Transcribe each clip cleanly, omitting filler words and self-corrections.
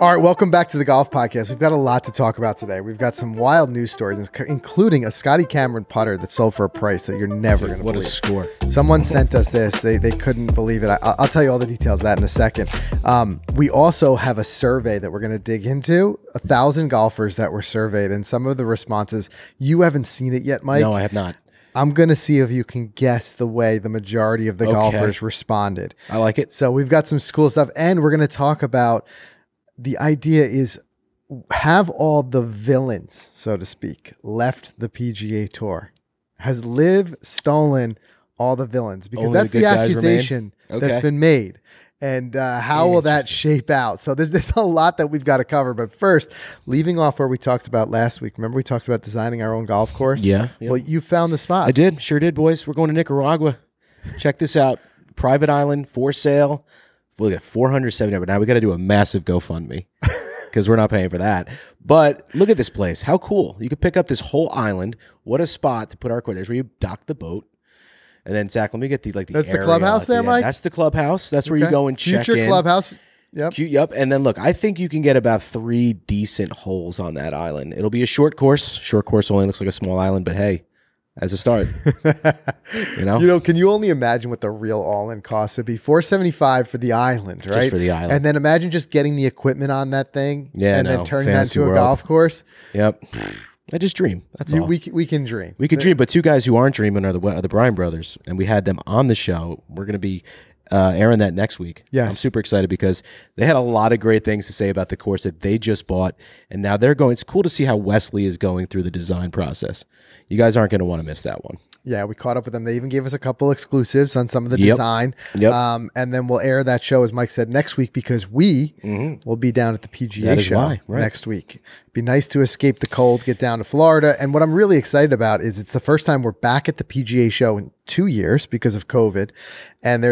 All right, welcome back to the Golf Podcast. We've got a lot to talk about today. We've got some wild news stories, including a Scotty Cameron putter that sold for a price that you're never going to believe. What a score. Someone sent us this. They couldn't believe it. I'll tell you all the details of that in a second. We also have a survey that we're going to dig into. 1,000 golfers that were surveyed, and some of the responses, you haven't seen it yet, Mike. No, I have not. I'm going to see if you can guess the way the majority of the golfers responded. I like it. So we've got some cool stuff, and we're going to talk about the idea is have all the villains, so to speak, left the PGA Tour. Has LIV stolen all the villains? Because Only that's the the good guys accusation that's been made. And how will that shape out? So there's a lot that we've got to cover. But first, leaving off where we talked about last week. Remember we talked about designing our own golf course? Yeah. Well, you found the spot. I did. Sure did, boys. We're going to Nicaragua. Check this out. Private island for sale. We'll get $470. But now we got to do a massive GoFundMe because we're not paying for that. But look at this place. How cool. You could pick up this whole island. What a spot to put our course. There's where you dock the boat. And then, Zach, let me get the That's area the clubhouse there, Mike? That's the clubhouse. That's where you go and check in. Future clubhouse. Yep. Yep. And then, look, I think you can get about 3 decent holes on that island. It'll be a short course. Short course only looks like a small island, but hey, as a start. You know, can you only imagine what the real all-in cost would be? $475 for the island, right? Just for the island. And then imagine just getting the equipment on that thing and then turning that Fantasy into a world. golf course. Yep. I just dream. That's all. We can dream. We can dream, but 2 guys who aren't dreaming are the Bryan brothers, and we had them on the show. We're going to be airing that next week. Yes. I'm super excited because they had a lot of great things to say about the course that they just bought, and now they're going. It's cool to see how Wesley is going through the design process. You guys aren't going to want to miss that one. Yeah, we caught up with them. They even gave us a couple exclusives on some of the design. Yep. And then we'll air that show, as Mike said, next week because we will be down at the PGA show next week. Be nice to escape the cold, get down to Florida. And what I'm really excited about is it's the first time we're back at the PGA show in 2 years because of COVID. And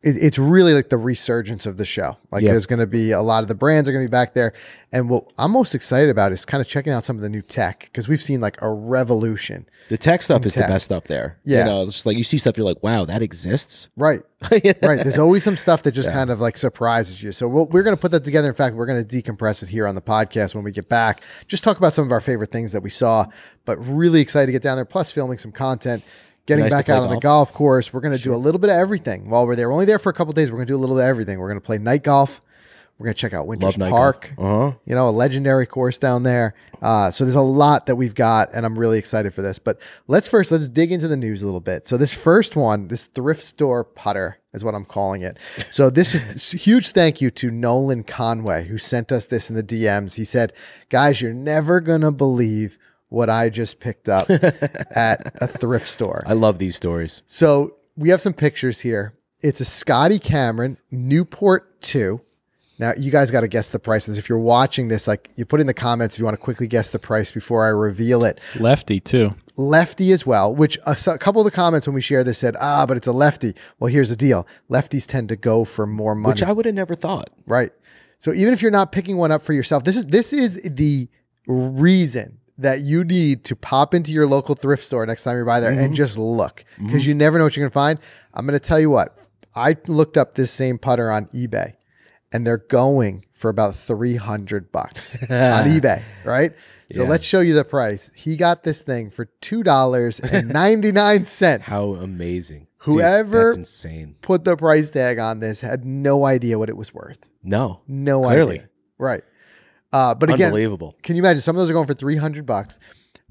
it's really like the resurgence of the show. Like there's going to be a lot of the brands are going to be back there. And what I'm most excited about is kind of checking out some of the new tech because we've seen like a revolution. The tech stuff is the best stuff there. Yeah. You know, it's like you see stuff, you're like, wow, that exists. Right. Right. There's always some stuff that just kind of like surprises you. So we're going to put that together. In fact, we're going to decompress it here on the podcast when we get back. Just talk about some of our favorite things that we saw, but really excited to get down there. Plus filming some content. Getting back out on the golf course. We're going to do a little bit of everything while we're there. We're only there for a couple of days. We're going to do a little bit of everything. We're going to play night golf. We're going to check out Winters Park. You know, a legendary course down there. So there's a lot that we've got, and I'm really excited for this. But let's dig into the news a little bit. So this first one, this thrift store putter is what I'm calling it. So this is a huge thank you to Nolan Conway, who sent us this in the DMs. He said, guys, you're never going to believe what I just picked up at a thrift store. I love these stories. So we have some pictures here. It's a Scotty Cameron Newport 2. Now, you guys got to guess the price of this. If you're watching this, like you put in the comments if you want to quickly guess the price before I reveal it. Lefty, too. Lefty as well, which a couple of the comments when we share this said, but it's a lefty. Well, here's the deal. Lefties tend to go for more money. Which I would have never thought. Right. So even if you're not picking one up for yourself, this is the reason that you need to pop into your local thrift store next time you're by there and just look because you never know what you're going to find. I'm going to tell you what. I looked up this same putter on eBay and they're going for about $300 on eBay, right? So let's show you the price. He got this thing for $2.99. How amazing. Whoever that's insane. Put the price tag on this had no idea what it was worth. No idea. Right. But again, unbelievable. Can you imagine? Some of those are going for $300.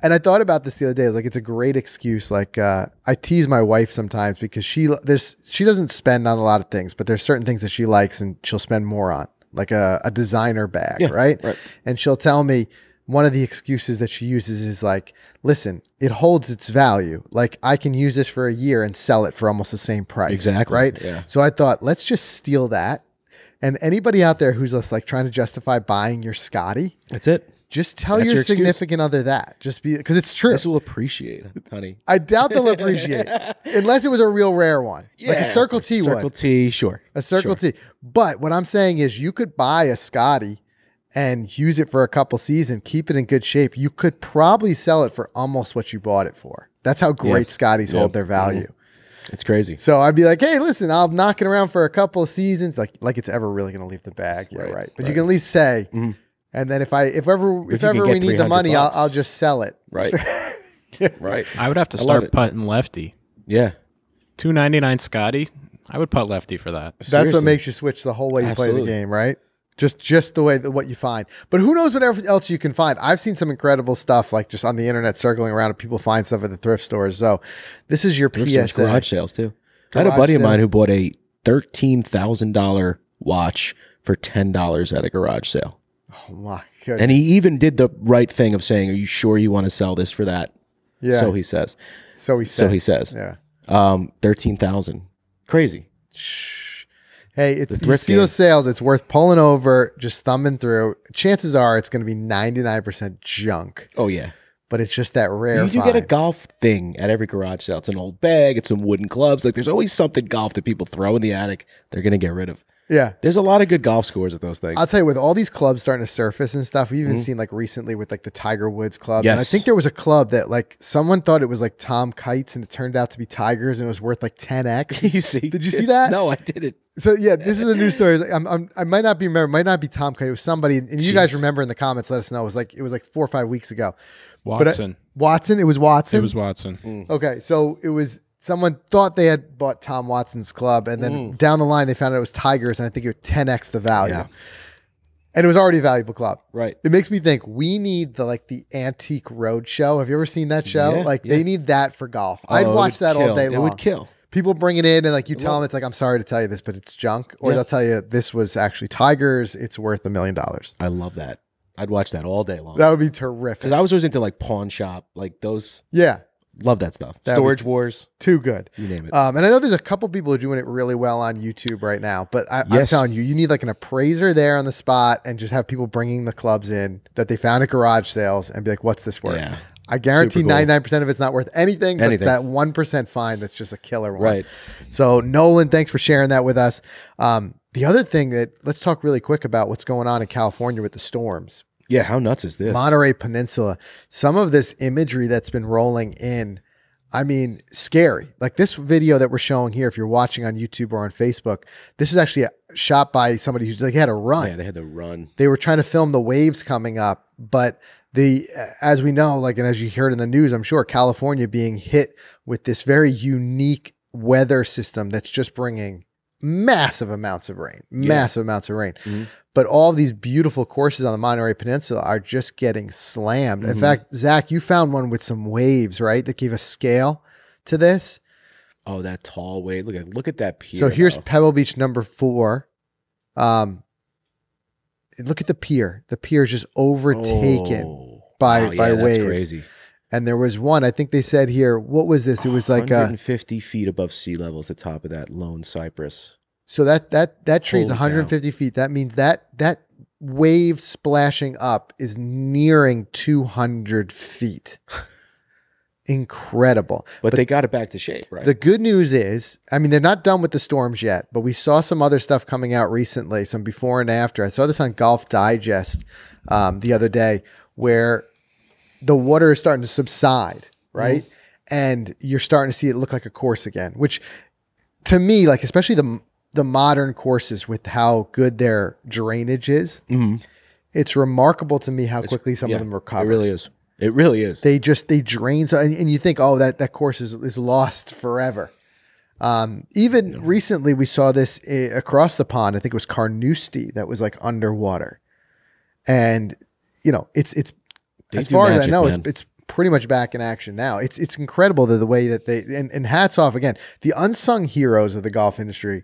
And I thought about this the other day. I was like, it's a great excuse. Like I tease my wife sometimes because she doesn't spend on a lot of things, but there's certain things that she likes and she'll spend more on, like a designer bag, right? And she'll tell me one of the excuses that she uses is like, listen, it holds its value. Like I can use this for a year and sell it for almost the same price. Exactly. Right. Yeah. So I thought, let's just steal that. And anybody out there who's just like trying to justify buying your Scotty, that's it. Just tell your significant other that. Just be because it's true. This will appreciate, honey. I doubt they'll appreciate it unless it was a real rare one, like a Circle T would. Circle T, sure. A Circle T. But what I'm saying is, you could buy a Scotty and use it for a couple seasons, keep it in good shape. You could probably sell it for almost what you bought it for. That's how great Scotties hold their value. It's crazy. So I'd be like, hey, listen, I'll knock it around for a couple of seasons. Like it's ever really going to leave the bag. Yeah, right. But you can at least say, and then if ever we need the money, I'll just sell it. Right. Right. I would have to start putting lefty. Yeah. $2.99 Scotty. I would putt lefty for that. That's what makes you switch the whole way you play the game, right? Just the way what you find. But who knows what else you can find. I've seen some incredible stuff like just on the internet circling around and people find stuff at the thrift stores. So this is your PSA. Garage sales too. I had a buddy of mine who bought a $13,000 watch for $10 at a garage sale. Oh my goodness. And he even did the right thing of saying, are you sure you want to sell this for that? Yeah. So he says. Yeah. 13,000. Crazy. Hey, you see those sales, it's worth pulling over, just thumbing through. Chances are it's going to be 99% junk. Oh, yeah. But it's just that rare You do get a golf thing at every garage sale. It's an old bag. It's some wooden clubs. Like there's always something golf that people throw in the attic they're going to get rid of. Yeah. There's a lot of good golf scores at those things. I'll tell you, with all these clubs starting to surface and stuff, we've even seen like recently with like the Tiger Woods clubs. Yes. And I think there was a club that like someone thought it was like Tom Kites and it turned out to be Tigers and it was worth like 10x. You see? Did you see that? No, I didn't. So yeah, this is a news story. I might not be remember, might not be Tom Kite. It was somebody, and you guys remember in the comments. Let us know. It was like 4 or 5 weeks ago. Watson. Watson. It was Watson. It was Watson. Okay, so it was someone thought they had bought Tom Watson's club, and then down the line they found out it was Tigers, and I think it was 10x the value. Yeah. And it was already a valuable club. Right. It makes me think we need the antique road show. Have you ever seen that show? They need that for golf. I'd watch that all day long. It would kill. People bring it in and like you tell them it's like, I'm sorry to tell you this, but it's junk. Or they'll tell you this was actually Tigers. It's worth $1 million. I love that. I'd watch that all day long. That would be terrific. Because I was always into like pawn shop, like those. Yeah. Love that stuff. Storage Wars. Too good. You name it. And I know there's a couple people who are doing it really well on YouTube right now, but I'm telling you, you need like an appraiser there on the spot and just have people bringing the clubs in that they found at garage sales and be like, what's this worth? Yeah. I guarantee 99% of it's not worth anything, but that 1% fine that's just a killer one. Right. So Nolan, thanks for sharing that with us. The other thing let's talk really quick about what's going on in California with the storms. Yeah, how nuts is this? Monterey Peninsula. Some of this imagery that's been rolling in, I mean, scary. Like this video that we're showing here, if you're watching on YouTube or on Facebook, this is actually shot by somebody who's like had a run. Yeah, they had to run. They were trying to film the waves coming up, but as we know, like, and as you heard in the news, I'm sure California being hit with this very unique weather system that's just bringing massive amounts of rain, But all these beautiful courses on the Monterey Peninsula are just getting slammed. In fact, Zach, you found one with some waves, right? That gave a scale to this. Oh, that tall wave. Look at that pier. So here's Pebble Beach number 4. Look at the pier. The pier is just overtaken by waves. That's crazy. And there was one, I think they said here, what was this? It was like 150 feet above sea level is the top of that lone cypress. So that tree is 150 feet. That means that wave splashing up is nearing 200 feet. Incredible. But they got it back to shape, right? The good news is, I mean, they're not done with the storms yet, but we saw some other stuff coming out recently, some before and after. I saw this on Golf Digest the other day where the water is starting to subside, right? And you're starting to see it look like a course again, which to me, like especially the modern courses with how good their drainage is, it's remarkable to me how quickly some of them recover. It really is. It really is. They drain. So, and you think, oh, that course is lost forever. Even recently we saw this across the pond. I think it was Carnoustie that was like underwater. And, you know, it's as far as I know, it's pretty much back in action now. It's incredible the way that they, and hats off again, the unsung heroes of the golf industry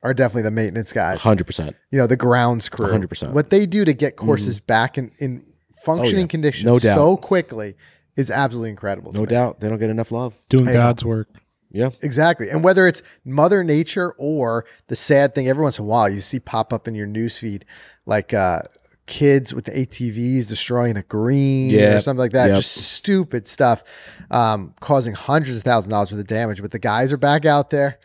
are definitely the maintenance guys. 100%. You know, the grounds crew. 100%. What they do to get courses back in functioning conditions so quickly is absolutely incredible. No doubt. They don't get enough love. Doing God's work. Yeah. Exactly. And whether it's Mother Nature or the sad thing every once in a while you see pop up in your newsfeed, like kids with the ATVs destroying a green or something like that. Just stupid stuff, causing hundreds of thousands of dollars worth of damage. But the guys are back out there,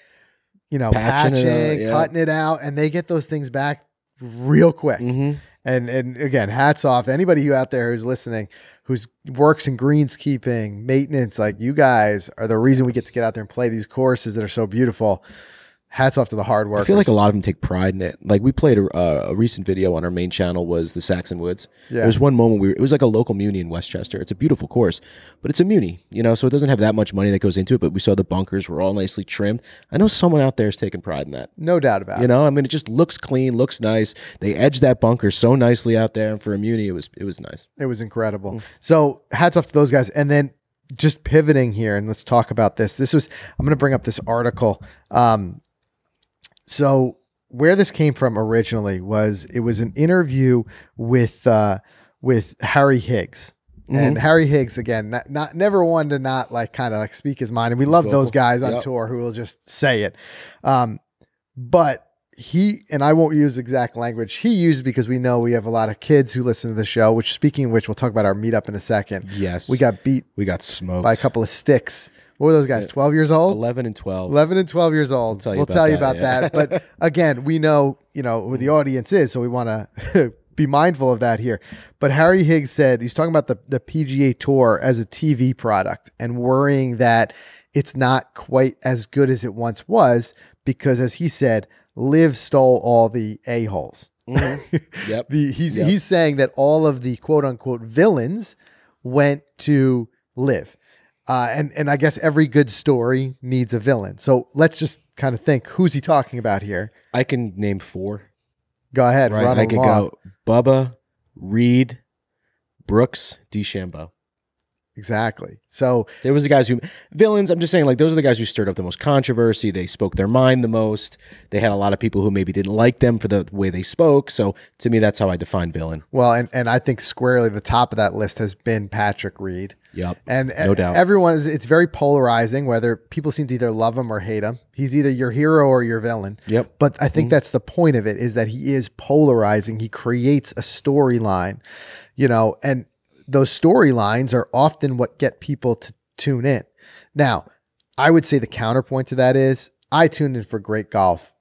you know, patching, cutting it out, and they get those things back real quick. And And again, hats off to anybody who out there who's listening, who's works in greenskeeping, maintenance. Like, you guys are the reason we get to get out there and play these courses that are so beautiful. Hats off to the hard workers. I feel like a lot of them take pride in it. Like, we played a recent video on our main channel was the Saxon Woods. Yeah. There was one moment it was like a local muni in Westchester. It's a beautiful course, but it's a muni, you know, so it doesn't have that much money that goes into it, but we saw the bunkers were all nicely trimmed. I know someone out there is taking pride in that. No doubt about it. You know, I mean, it just looks clean, looks nice. They edged that bunker so nicely out there, and for a muni, it was nice. It was incredible. So hats off to those guys. And then just pivoting here, and let's talk about this. I'm going to bring up this article. So where this came from originally was an interview with Harry Higgs. And Harry Higgs, again, never one to not like kind of like speak his mind. And we love those guys on tour who will just say it. But he, and I won't use exact language he used because we know we have a lot of kids who listen to the show, which, speaking of which, we'll talk about our meetup in a second. Yes. We got smoked by a couple of sticks. What were those guys, 12 years old? 11 and 12. 11 and 12 years old. We'll tell you about that. But again, we know, who the audience is, so we want to be mindful of that here. But Harry Higgs said, he's talking about the PGA Tour as a TV product and worrying that it's not quite as good as it once was because, as he said, LIV stole all the a-holes. Yep. He's saying that all of the quote-unquote villains went to LIV. And I guess every good story needs a villain. So let's just kind of think, who's he talking about here? I can name 4. Go ahead. Right. I could go Bubba, Reed, Brooks, DeChambeau. Exactly. So there was the guys villains. I'm just saying, like, those are the guys who stirred up the most controversy. They spoke their mind the most. They had a lot of people who maybe didn't like them for the way they spoke. So to me, that's how I define villain. Well, and I think squarely the top of that list has been Patrick Reed. Yep. And no doubt. It's very polarizing, whether people seem to either love him or hate him. He's either your hero or your villain. Yep. But I think that's the point of it, is that he is polarizing. He creates a storyline, and those storylines are often what get people to tune in. Now, I would say the counterpoint to that is I tuned in for great golf.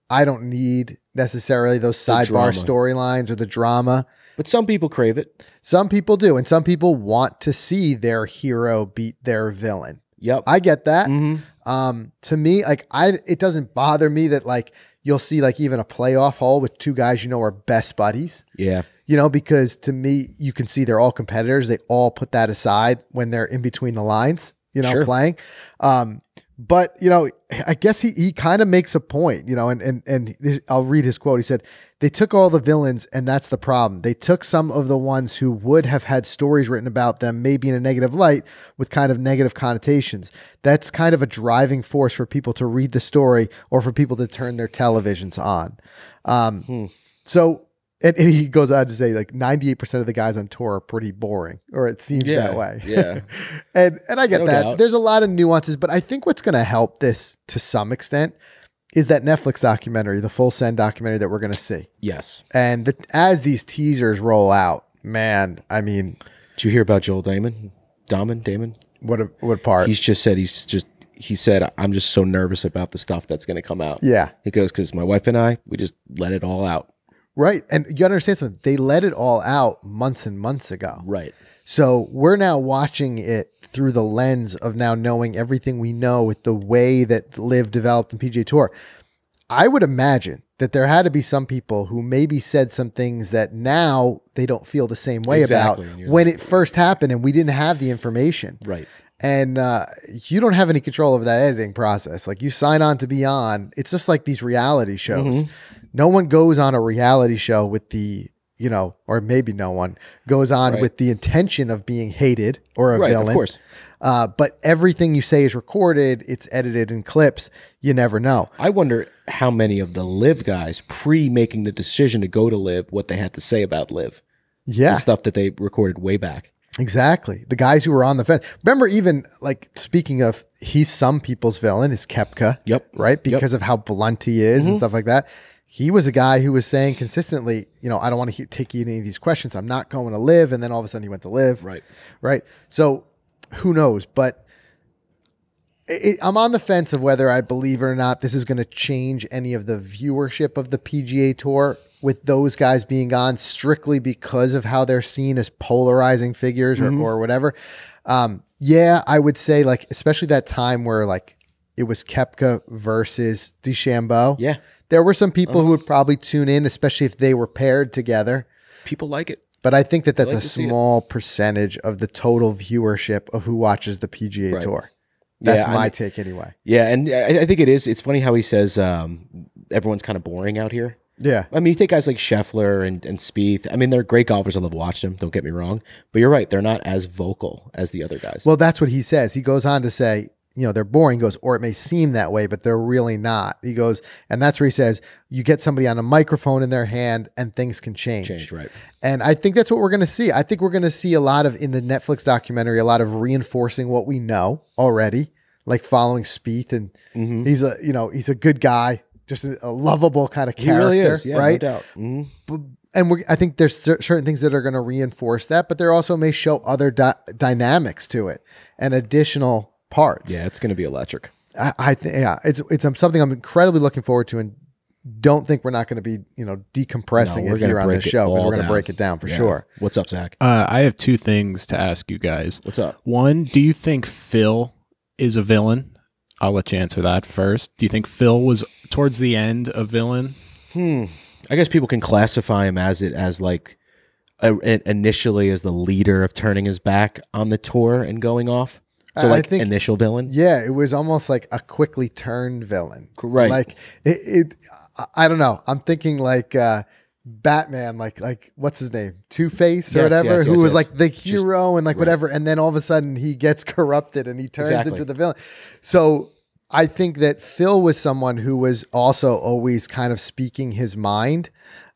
I don't need necessarily those sidebar storylines or the drama. But some people crave it. Some people do. And some people want to see their hero beat their villain. Yep. I get that. To me, like, it doesn't bother me that, like, you'll see like even a playoff hole with 2 guys are best buddies. Yeah. Because to me, you can see they're all competitors. They all put that aside when they're in between the lines, Sure. playing. But, I guess he kind of makes a point, and I'll read his quote. He said, "They took all the villains, and that's the problem. They took some of the ones who would have had stories written about them, maybe in a negative light with kind of negative connotations. That's kind of a driving force for people to read the story or for people to turn their televisions on." So, and he goes on to say, like, 98% of the guys on tour are pretty boring, or it seems that way. Yeah. and I get No that. doubt. There's a lot of nuances, but I think what's going to help this to some extent is that Netflix documentary, the Full Send documentary that we're going to see. Yes. And as these teasers roll out, man, I mean, did you hear about Joel Damon? What part? He said, "I'm just so nervous about the stuff that's going to come out." Yeah. He goes, "Because my wife and I, we just let it all out." Right. And you gotta understand something. They let it all out months and months ago. Right. So we're now watching it through the lens of now knowing everything we know with the way that LIV developed in PGA Tour. I would imagine that there had to be some people who maybe said some things that now they don't feel the same way about when it first happened and we didn't have the information. Right. And you don't have any control over that editing process. Like, you sign on to be on. It's just like these reality shows. No one goes on a reality show with the, or maybe no one goes on with the intention of being hated or a villain. Of course. But everything you say is recorded. It's edited in clips. You never know. I wonder how many of the LIV guys pre-making the decision to go to LIV, what they had to say about LIV. Yeah. The stuff that they recorded way back. Exactly. The guys who were on the fence. Remember, even like, speaking of, he's some people's villain, is Koepka. Yep. Right? Because of how blunt he is and stuff like that. He was a guy who was saying consistently, I don't want to take any of these questions. I'm not going to LIV. And then all of a sudden he went to LIV. Right. Right. So who knows? But I'm on the fence of whether I believe it or not this is going to change any of the viewership of the PGA Tour with those guys being on strictly because of how they're seen as polarizing figures or whatever. Yeah, I would say like, especially that time where like it was Koepka versus DeChambeau. Yeah. There were some people who would probably tune in, especially if they were paired together. People like it. But I think that that's a small percentage of the total viewership of who watches the PGA Tour. That's my take anyway. Yeah, and I think it is. It's funny how he says everyone's kind of boring out here. Yeah. I mean, you take guys like Scheffler and Spieth. I mean, they're great golfers. I love watching them. Don't get me wrong. But you're right. They're not as vocal as the other guys. Well, that's what he says. He goes on to say, you know, they're boring. He goes, or it may seem that way, but they're really not. He goes, and that's where he says, you get somebody on a microphone in their hand and things can change. Right. And I think that's what we're going to see. I think we're going to see a lot of, in the Netflix documentary, a lot of reinforcing what we know already, like following Spieth. And he's a good guy. Just a lovable kind of character, he really is. Yeah, right? No doubt. And I think there's certain things that are going to reinforce that, but there also may show other dynamics to it and additional parts. Yeah, it's going to be electric. I think, it's something I'm incredibly looking forward to, and don't think we're not going to be, decompressing it here on this show, because we're going to break it down for sure. What's up, Zach? I have two things to ask you guys. What's up? One, do you think Phil is a villain? I'll let you answer that first. Do you think Phil was towards the end a villain? I guess people can classify him as like initially as the leader of turning his back on the tour and going off. So like, I think, initial villain. Yeah, it was almost like a quickly turned villain. Right. Like I don't know. I'm thinking like Batman, like what's his name? Two-Face or whatever, who was like the hero and like whatever, and then all of a sudden he gets corrupted and he turns into the villain. So I think that Phil was someone who was also always kind of speaking his mind,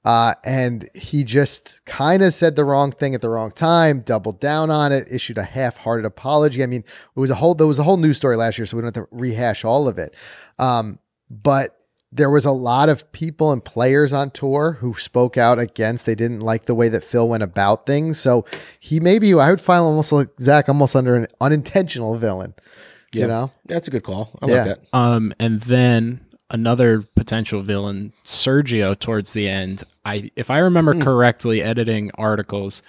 and he just kind of said the wrong thing at the wrong time, doubled down on it, issued a half-hearted apology. I mean, there was a whole news story last year, so we don't have to rehash all of it. But there was a lot of people and players on tour who spoke out against. They didn't like the way that Phil went about things. So he maybe, I would file almost like Zach, almost under an unintentional villain. Yeah. You know, that's a good call. I like that. And then another potential villain, Sergio, towards the end. If I remember correctly, editing articles,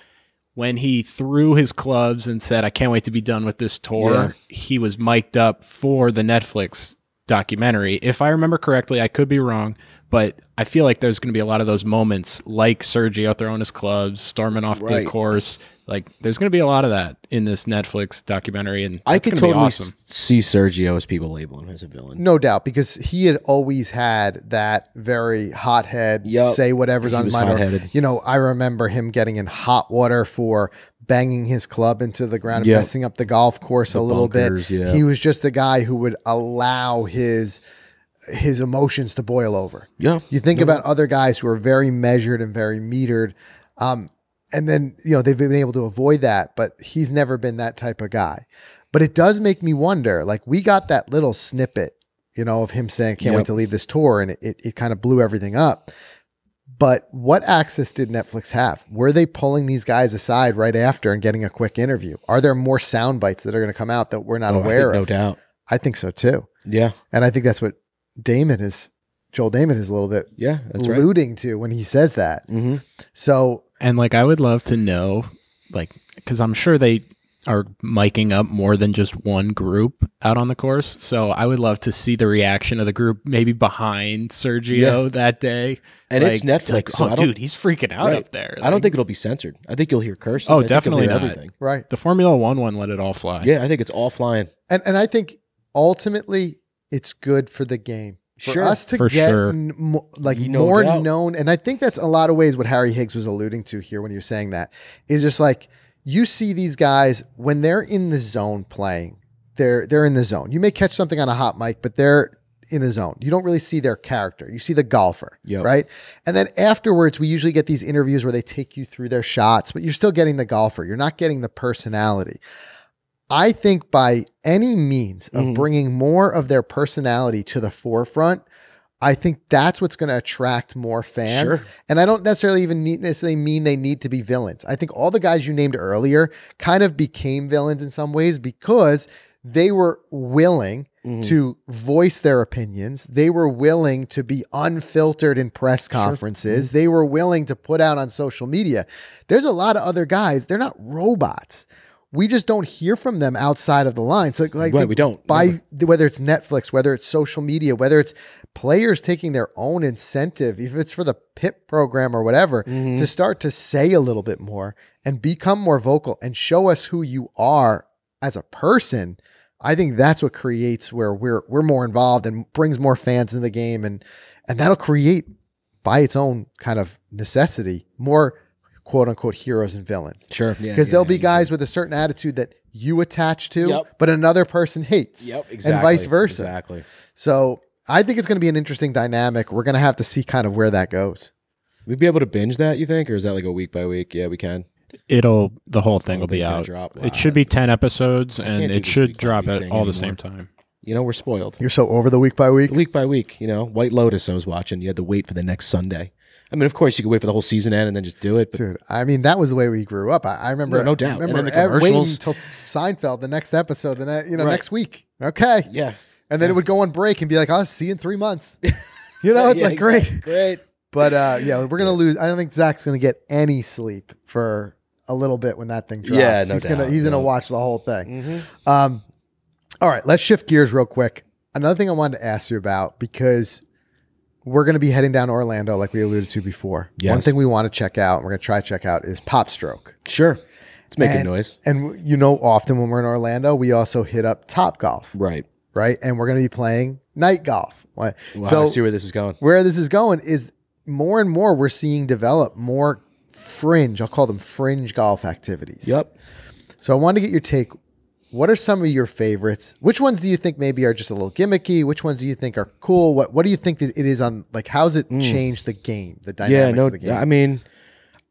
when he threw his clubs and said, "I can't wait to be done with this tour," he was mic'd up for the Netflix documentary. If I remember correctly, I could be wrong, but I feel like there's going to be a lot of those moments, like Sergio throwing his clubs, storming off the course. Like, there's going to be a lot of that in this Netflix documentary, and I could totally awesome. see Sergio as people label him as a villain. No doubt, because he had always had that very hothead, say whatever's on his mind. Or, I remember him getting in hot water for banging his club into the ground and messing up the golf course a little bit. Yeah. He was just a guy who would allow his emotions to boil over. Yeah. You think about other guys who are very measured and very metered, and then, they've been able to avoid that, but he's never been that type of guy. But it does make me wonder, like, we got that little snippet, of him saying, "Can't wait to leave this tour," and it kind of blew everything up. But what access did Netflix have? Were they pulling these guys aside right after and getting a quick interview? Are there more sound bites that are going to come out that we're not aware of? No doubt. I think so too. Yeah. And I think that's what Joel Damon is a little bit alluding to when he says that. Mm-hmm. So, and like, I would love to know, like, because I'm sure they are miking up more than just one group out on the course. So I would love to see the reaction of the group maybe behind Sergio that day. And it's Netflix. Like, so dude, he's freaking out up there. I don't think it'll be censored. I think you'll hear curses. Oh, definitely not. Everything. Right. The Formula One let it all fly. Yeah, I think it's all flying. And I think ultimately it's good for the game. For us to get more known. And I think that's a lot of ways what Harry Higgs was alluding to here when he was saying that, is just like, you see these guys when they're in the zone playing, they're in the zone. You may catch something on a hot mic, but they're in a zone. You don't really see their character. You see the golfer, right? And then afterwards, we usually get these interviews where they take you through their shots, but you're still getting the golfer. You're not getting the personality. I think by any means of bringing more of their personality to the forefront, I think that's what's going to attract more fans. Sure. And I don't necessarily even necessarily mean they need to be villains. I think all the guys you named earlier kind of became villains in some ways because they were willing to voice their opinions. They were willing to be unfiltered in press conferences. They were willing to put out on social media. There's a lot of other guys. They're not robots. We just don't hear from them outside of the line. So like we don't. Whether it's Netflix, whether it's social media, whether it's players taking their own incentive, if it's for the PIP program or whatever, to start to say a little bit more and become more vocal and show us who you are as a person. I think that's what creates where we're more involved and brings more fans in the game, and that'll create by its own kind of necessity more quote unquote heroes and villains. Sure. Because there'll be guys with a certain attitude that you attach to, but another person hates. Yep, exactly. And vice versa. Exactly. So I think it's going to be an interesting dynamic. We're going to have to see kind of where that goes. We'd be able to binge that, you think? Or is that like a week by week? Yeah, we can. The whole thing will be out. Wow, it should be 10 episodes, and it should week drop by week at thing all the anymore. same time. You know, we're spoiled. You're so over the week by week? Week by week, you know. White Lotus I was watching. You had to wait for the next Sunday. I mean, of course, you could wait for the whole season end and then just do it. But dude, I mean, that was the way we grew up. I remember, no doubt. I remember and then the waiting commercials. until Seinfeld, the next episode, next week. Okay. Yeah. And then it would go on break and be like, I'll see you in 3 months. You know, it's like, exactly. Great. But yeah, we're going to lose. I don't think Zach's going to get any sleep for a little bit when that thing drops. Yeah, no doubt. He's going to watch the whole thing. All right, let's shift gears real quick. Another thing I wanted to ask you about, because we're going to be heading down to Orlando, like we alluded to before. Yes. One thing we want to check out, and we're going to try to check out, is Pop Stroke. Sure. It's making noise. And you know, often when we're in Orlando, we also hit up Top Golf. Right. And we're going to be playing night golf. Wow, So I see where this is going. Where this is going is more and more we're seeing develop more fringe, I'll call them fringe golf activities. Yep. So I wanted to get your take. What are some of your favorites? Which ones do you think maybe are just a little gimmicky? Which ones do you think are cool? What do you think that it is on, like, how's it changed the game, the dynamics of the game? I mean,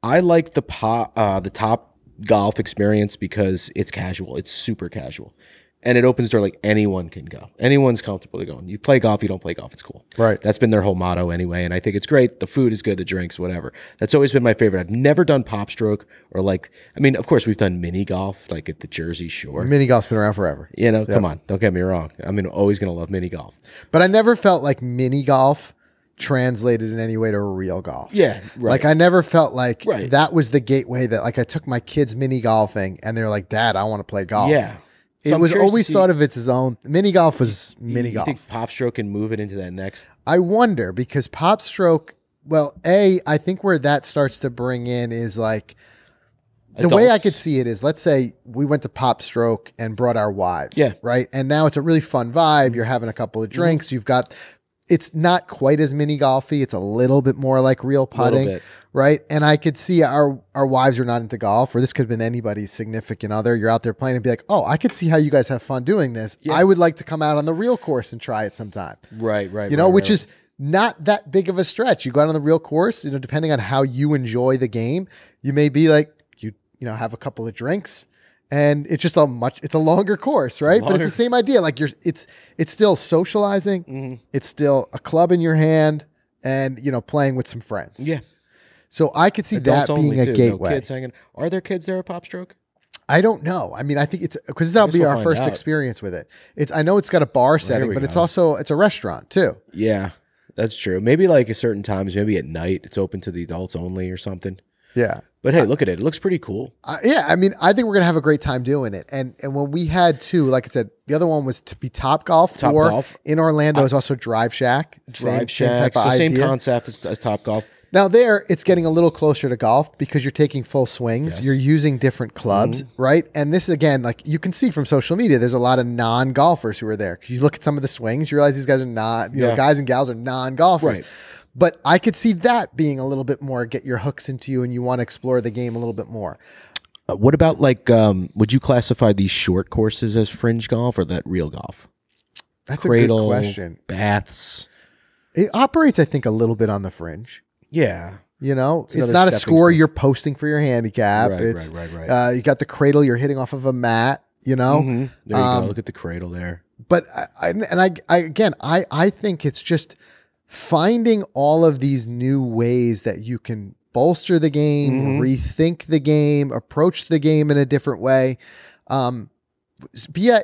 I like the Top Golf experience because it's casual. It's super casual. And it opens the door, like anyone can go. Anyone's comfortable to go. You play golf, you don't play golf, it's cool. Right. That's been their whole motto anyway, and I think it's great. The food is good, the drinks, whatever. That's always been my favorite. I've never done Pop Stroke or of course we've done mini golf, like at the Jersey Shore. Mini golf's been around forever. You know, come on, don't get me wrong. I'm always going to love mini golf. But I never felt like mini golf translated in any way to real golf. Yeah, right. Like I never felt like Right. that was the gateway that, like, I took my kids mini golfing and they're like, Dad, I want to play golf. Yeah. So It I'm was curious to always see- thought of its own. Mini golf was mini You golf. think Pop Stroke can move it into that next? I wonder, because Pop Stroke, well, I think where that starts to bring in is like, the way I Adults. could see it is, let's say we went to Pop Stroke and brought our wives. Yeah. Right. And now it's a really fun vibe. You're having a couple of drinks. You've got, it's not quite as mini golfy. It's a little bit more like real putting. bit. Right. And I could see our wives are not into golf, or this could have been anybody's significant other. You're out there playing and be like, oh, I could see how you guys have fun doing this. Yeah. I would like to come out on the real course and try it sometime. Right. You know, which is not that big of a stretch. You go out on the real course, you know, depending on how you enjoy the game, you may be like, you have a couple of drinks and it's just it's a longer course, right? But it's the same idea. Like it's still socializing. It's still a club in your hand and, playing with some friends. Yeah. So I could see Adults that being only a too. gateway. No kids hanging. Are there kids there at Pop Stroke? I don't know. I mean, I think it's because that'll be we'll our find first out. experience with it. I know it's got a bar setting, we but it's go. a restaurant too. Yeah, that's true. Maybe like at certain times, maybe at night, it's open to the adults only or something. Yeah. But hey, look at it. It looks pretty cool. Yeah, I mean, I think we're gonna have a great time doing it. And when we had two, like I said, the other one was to be Top Golf. Top or Golf. In Orlando is also Drive Shack. Drive Same Shack. type of So same idea. concept as Top Golf. Now there, it's getting a little closer to golf because you're taking full swings. Yes. You're using different clubs, right? And this, again, like you can see from social media, there's a lot of non-golfers who are there. 'Cause you look at some of the swings, you realize these guys are not, guys and gals are non-golfers. Right. But I could see that being a little bit more, get your hooks into you and you want to explore the game a little bit more. What about would you classify these short courses as fringe golf or that real golf? That's Cradle, a good question. Baths. It operates, I think, a little bit on the fringe. Yeah. It's another not a stepping score stone. you're posting for your handicap. Right. You got the cradle, you're hitting off of a mat, There you go. Look at the cradle there. But I think it's just finding all of these new ways that you can bolster the game, rethink the game, approach the game in a different way.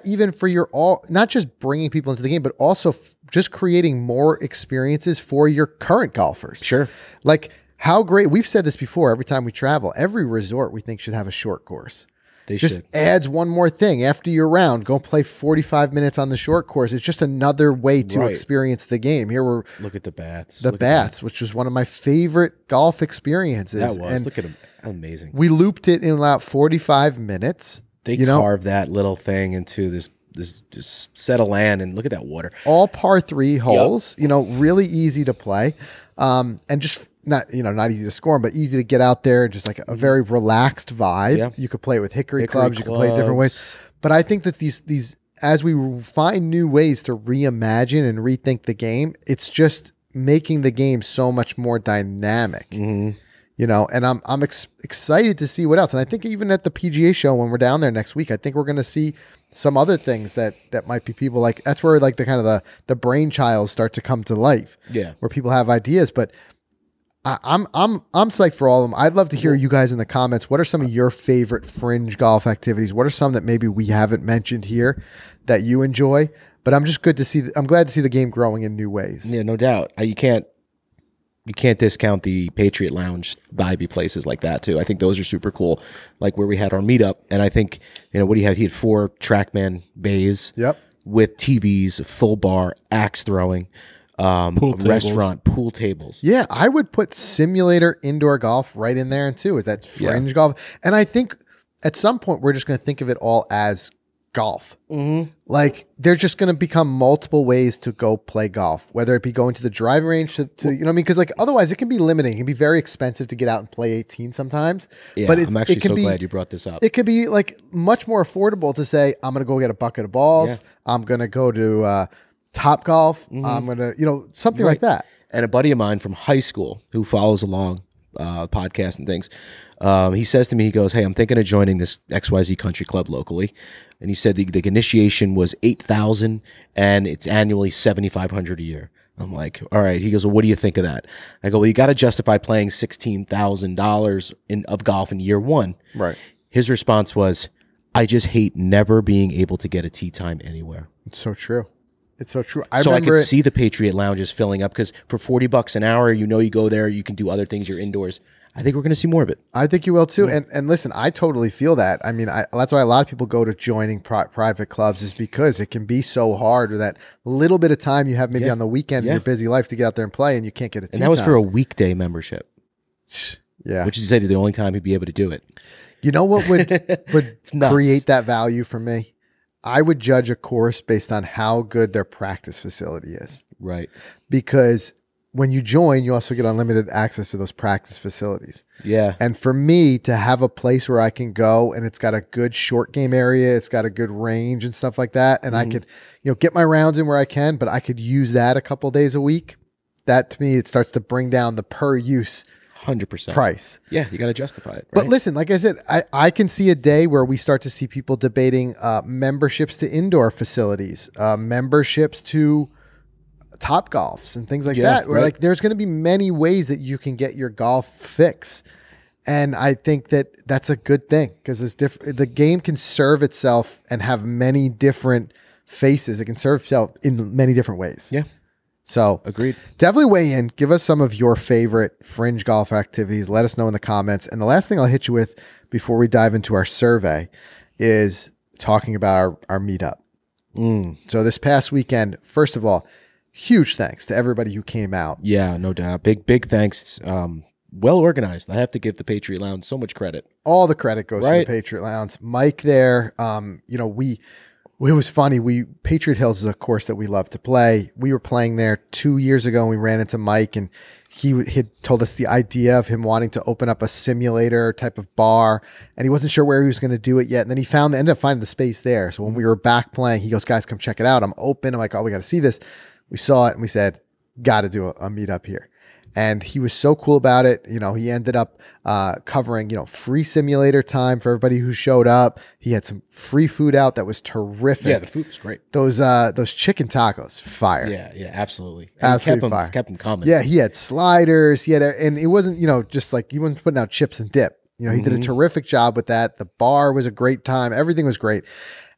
even for your not just bringing people into the game, but also just creating more experiences for your current golfers. Sure. Like how great, we've said this before, every time we travel, every resort we think should have a short course. They just should. adds one more thing. After your round, go play 45 minutes on the short course. It's just another way to experience the game. Here we're look at the baths. Which was one of my favorite golf experiences. That was. And look at them. Amazing. we looped it in about 45 minutes. They carved that little thing into this set of land, and look at that water. All par 3 holes, really easy to play. And just not easy to score, but easy to get out there, just like a very relaxed vibe. Yeah. You could play it with hickory clubs, you could play it different ways. But I think that these as we find new ways to reimagine and rethink the game, it's just making the game so much more dynamic. And I'm excited to see what else. And I think even at the PGA show, when we're down there next week, I think we're going to see some other things that might be people like, that's where like the kind of the brainchilds start to come to life. Yeah. Where people have ideas, but I'm psyched for all of them. I'd love to hear you guys in the comments. What are some of your favorite fringe golf activities? What are some that maybe we haven't mentioned here that you enjoy? But I'm just good to see. I'm glad to see the game growing in new ways. Yeah, no doubt. You can't discount the Patriot Lounge vibey places like that too. I think those are super cool. Like where we had our meetup, and I think what do you have? He had 4 TrackMan bays. Yep. With TVs, full bar, axe throwing. Restaurant, pool tables. Yeah, I would put simulator indoor golf right in there too. Is that fringe golf? And I think at some point we're just going to think of it all as golf. Like there's just going to become multiple ways to go play golf, whether it be going to the driving range to because like otherwise it can be limiting. It can be very expensive to get out and play 18 sometimes. Yeah, but I'm actually so glad you brought this up. It could be like much more affordable to say, I'm going to go get a bucket of balls. Yeah. I'm going to go to Top Golf. I'm going to, something like that. And a buddy of mine from high school who follows along podcasts and things, he says to me, he goes, hey, I'm thinking of joining this XYZ country club locally. And he said the initiation was $8,000 and it's annually $7,500 a year. I'm like, all right. He goes, well, what do you think of that? I go, well, you got to justify playing $16,000 of golf in year 1. Right. His response was, I just hate never being able to get a tee time anywhere. It's so true. It's so true. I could see the Patriot Lounges filling up because for $40 an hour, you go there, you can do other things, you're indoors. I think we're going to see more of it. I think you will too. And listen, I totally feel that. I mean, that's why a lot of people go to joining private clubs is because it can be so hard with that little bit of time you have maybe on the weekend in your busy life to get out there and play and you can't get a tee time. And that was for a weekday membership. Yeah. Which is the only time he'd be able to do it. You know what would create that value for me? I would judge a course based on how good their practice facility is. Right. Because when you join, you also get unlimited access to those practice facilities. Yeah. And for me to have a place where I can go and it's got a good short game area, it's got a good range and stuff like that. And I could, get my rounds in where I can, but I could use that a couple days a week. That to me, it starts to bring down the per use 100% price. Yeah, you got to justify it. Right? But listen, like I said, I can see a day where we start to see people debating memberships to indoor facilities, memberships to Top Golfs and things like that. Where like there's going to be many ways that you can get your golf fix, and I think that that's a good thing because the game can serve itself and have many different faces. It can serve itself in many different ways. Yeah. So agreed. Definitely weigh in. Give us some of your favorite fringe golf activities. Let us know in the comments. And the last thing I'll hit you with before we dive into our survey is talking about our meetup. So this past weekend, first of all, huge thanks to everybody who came out. Yeah, no doubt. Big thanks. Well organized. I have to give the Patriot Lounge so much credit. All the credit goes to the Patriot Lounge. Mike there, it was funny. Patriot Hills is a course that we love to play. We were playing there 2 years ago and we ran into Mike and he had told us the idea of him wanting to open up a simulator type of bar and he wasn't sure where he was going to do it yet. And then he ended up finding the space there. So when we were back playing, he goes, guys, come check it out. I'm open. I'm like, oh, we got to see this. We saw it and we said, got to do a meetup here. And he was so cool about it. He ended up covering, free simulator time for everybody who showed up. He had some free food out that was terrific. Yeah, the food was great. Those chicken tacos, fire. Yeah, absolutely. Absolutely fire. Kept them coming. Yeah, he had sliders. And it wasn't, just like he wasn't putting out chips and dip. He did a terrific job with that. The bar was a great time. Everything was great.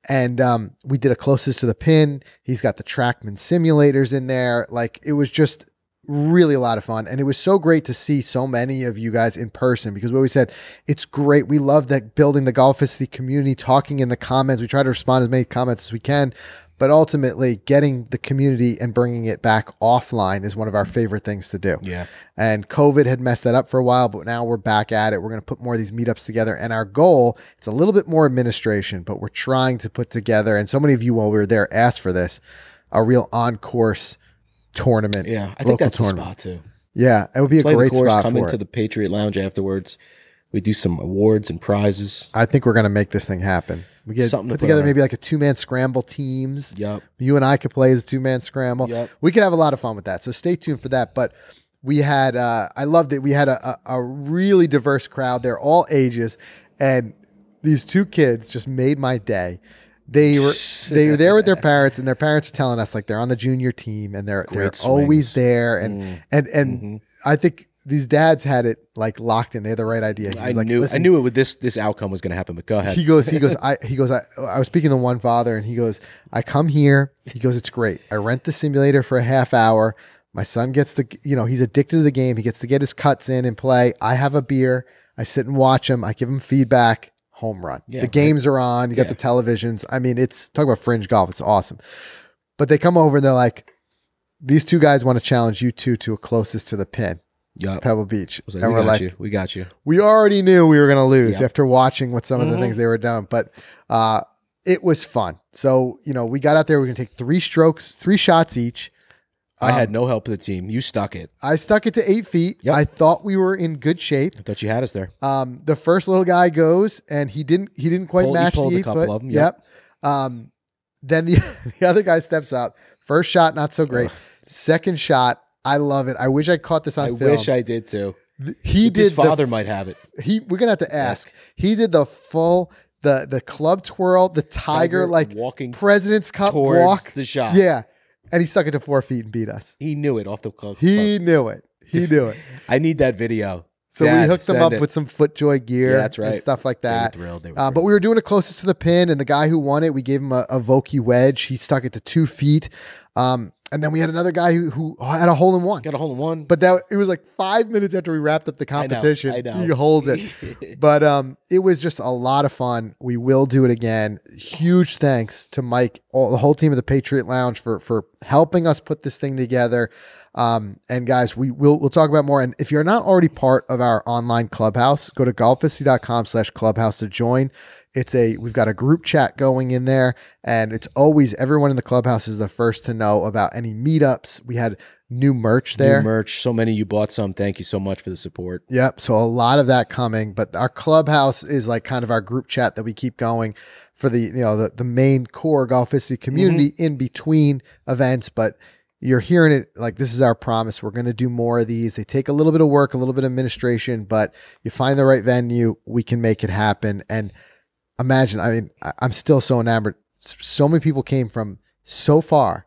And we did a closest to the pin. He's got the TrackMan simulators in there. Like, it was just really a lot of fun. And it was so great to see so many of you guys in person, because we always said, it's great. We love that building the Golficity community, talking in the comments. We try to respond as many comments as we can, but ultimately getting the community and bringing it back offline is one of our favorite things to do. Yeah. And COVID had messed that up for a while, but now we're back at it. We're going to put more of these meetups together. And our goal, it's a little bit more administration, but we're trying to put together, and so many of you while we were there asked for this, a real on-course tournament. Yeah, I think that's the spot too. Yeah, it would be a great spot come for into it. the Patriot Lounge afterwards. We do some awards and prizes. I think we're going to make this thing happen. We get Something to put put together on. maybe like a 2-man scramble teams. Yep. You and I could play as a 2-man scramble. Yep. We could have a lot of fun with that. So stay tuned for that. But we had, I loved it. We had a really diverse crowd. They're all ages. And these 2 kids just made my day. They were there with their parents, and their parents were telling us like they're on the junior team and they're always there. And I think these dads had it like locked in. They had the right idea. I knew it would this outcome was going to happen, but go ahead. He goes, I was speaking to one father, and he goes, I come here. He goes, it's great. I rent the simulator for a half hour. My son gets he's addicted to the game. He gets to get his cuts in and play. I have a beer. I sit and watch him. I give him feedback. Home run. Yeah, the games are on. You got the televisions. I mean, talk about fringe golf. It's awesome. But they come over and they're like, these 2 guys want to challenge you 2 to a closest to the pin. Yep. Pebble Beach. Like, and we're like, we got you. We already knew we were going to lose after watching what some of the things they were doing. But it was fun. So, we got out there. We're going to take 3 shots each. I had no help with the team. You stuck it. I stuck it to 8 feet. Yep. I thought we were in good shape. I thought you had us there. The first little guy goes, and he didn't quite match the 8 foot. Of them. Yep. Then the other guy steps out. First shot, not so great. Second shot, I love it. I wish I caught this on film. I wish I did too. His father might have it. We're gonna have to ask. He did the full the club twirl, the tiger like walking President's Cup towards walk. The shot. Yeah. And he stuck it to 4 feet and beat us. He knew it off the club. He knew it. I need that video. So we hooked him up with some FootJoy gear. Yeah, that's right. And stuff like that. They were thrilled. But we were doing it closest to the pin, and the guy who won it, we gave him a Vokey wedge. He stuck it to 2 feet. And then we had another guy who had a hole in one. Got a hole in one. But it was like 5 minutes after we wrapped up the competition. I know. He holds it. But it was just a lot of fun. We will do it again. Huge thanks to Mike, the whole team of the Patriot Lounge for helping us put this thing together. And guys, we'll talk about more. And if you're not already part of our online clubhouse, go to golficity.com/clubhouse to join. We've got a group chat going in there, and it's always everyone in the clubhouse is the first to know about any meetups. We had new merch there. New merch. So many you bought some. Thank you so much for the support. Yep. So a lot of that coming, but our clubhouse is like kind of our group chat that we keep going for the main core Golficity community in between events. But you're hearing it like this is our promise. We're going to do more of these. They take a little bit of work, a little bit of administration, but you find the right venue, we can make it happen. And imagine, I mean, I'm still so enamored. So many people came from so far.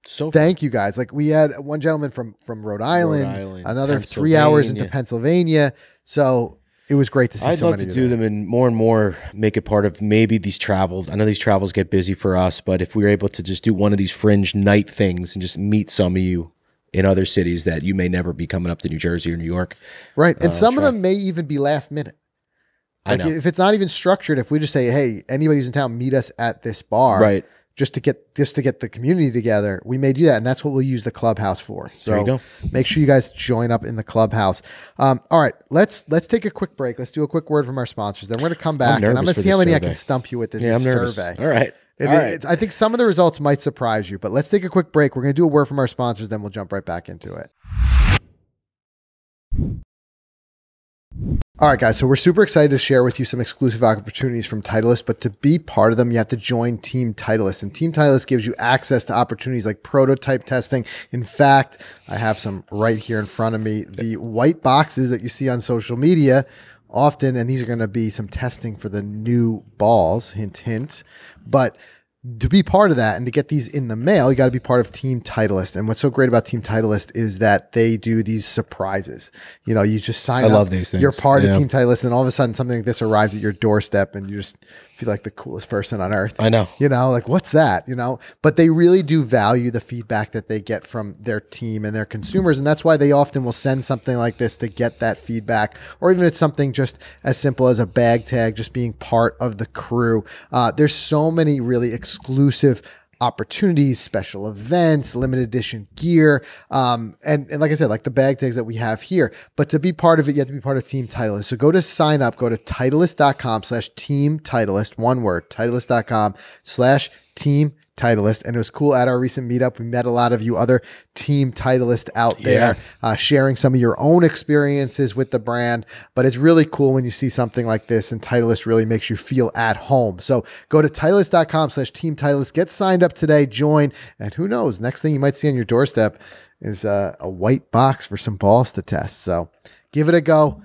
Thank you guys. Like we had one gentleman from Rhode Island, another 3 hours into Pennsylvania. So it was great to see. I'd love to do them and more make it part of maybe these travels. I know these travels get busy for us, but if we were able to just do one of these fringe night things and just meet some of you in other cities that you may never be coming up to New Jersey or New York. Right. And some of them may even be last minute. Like if it's not even structured, if we just say, hey, anybody who's in town, meet us at this bar. Right. Just to get the community together, we may do that, and that's what we'll use the clubhouse for. So there you go. Make sure you guys join up in the clubhouse. All right, let's take a quick break. Let's do a quick word from our sponsors. Then we're going to come back, and I'm going to see how many I can stump you with in this survey. All right. I think some of the results might surprise you, but let's take a quick break. We're going to do a word from our sponsors, then we'll jump right back into it. All right, guys, so we're super excited to share with you some exclusive opportunities from Titleist, but to be part of them, you have to join Team Titleist. And Team Titleist gives you access to opportunities like prototype testing. In fact, I have some right here in front of me, the white boxes that you see on social media often, and these are going to be some testing for the new balls, hint, hint. But to be part of that and to get these in the mail, you got to be part of Team Titleist. And what's so great about Team Titleist is that they do these surprises. You know, you just sign up. I love these things. You're part of Team Titleist, and all of a sudden something like this arrives at your doorstep, and you just feel like the coolest person on earth. I know. You know, like what's that? You know, but they really do value the feedback that they get from their team and their consumers. And that's why they often will send something like this to get that feedback, or even it's something just as simple as a bag tag, just being part of the crew. There's so many really exclusive opportunities, special events, limited edition gear. And like I said, like the bag tags that we have here, but to be part of it, you have to be part of Team Titleist. So go to sign up, go to Titleist.com/Team Titleist, one word, Titleist.com/Team Titleist. And it was cool at our recent meetup. We met a lot of you other Team Titleist out there, sharing some of your own experiences with the brand. But it's really cool when you see something like this, and Titleist really makes you feel at home. So go to Titleist.com/Team Titleist, get signed up today, join, and who knows, next thing you might see on your doorstep is a white box for some balls to test. So give it a go.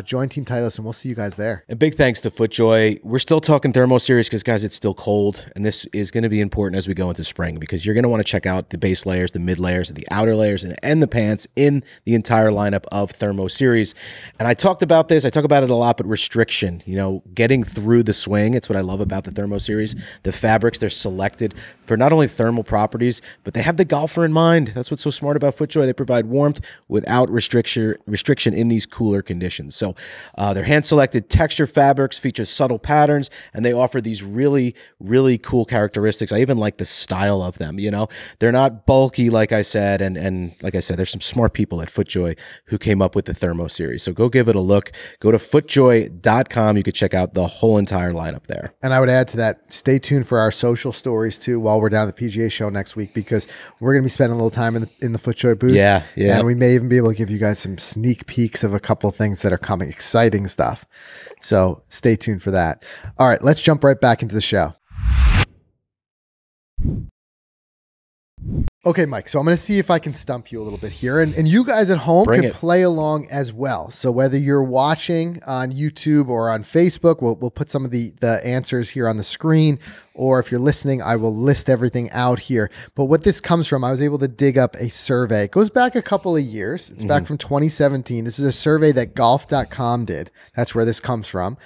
Join Team Titleist, and we'll see you guys there. And big thanks to FootJoy. We're still talking Thermo Series because, guys, it's still cold, and this is going to be important as we go into spring because you're going to want to check out the base layers, the mid layers, the outer layers, and the pants in the entire lineup of Thermo Series. And I talked about this. I talk about it a lot, but restriction, you know, getting through the swing. It's what I love about the Thermo Series. The fabrics, they're selected for not only thermal properties, but they have the golfer in mind. That's what's so smart about FootJoy. They provide warmth without restriction in these cooler conditions. So their hand-selected texture fabrics feature subtle patterns, and they offer these really, really cool characteristics. I even like the style of them, you know. They're not bulky, like I said, and like I said, there's some smart people at FootJoy who came up with the Thermo Series. So go give it a look. Go to footjoy.com. You can check out the whole entire lineup there. And I would add to that, stay tuned for our social stories, too, while we're down at the PGA show next week, because we're going to be spending a little time in the FootJoy booth. Yeah. And we may even be able to give you guys some sneak peeks of a couple of things that are coming. Exciting stuff. So stay tuned for that. All right, let's jump right back into the show. Okay, Mike, so I'm going to see if I can stump you a little bit here. And you guys at home can play along as well. So whether you're watching on YouTube or on Facebook, we'll put some of the answers here on the screen. Or if you're listening, I will list everything out here. But what this comes from, I was able to dig up a survey. It goes back a couple of years. It's back from 2017. This is a survey that golf.com did. That's where this comes from,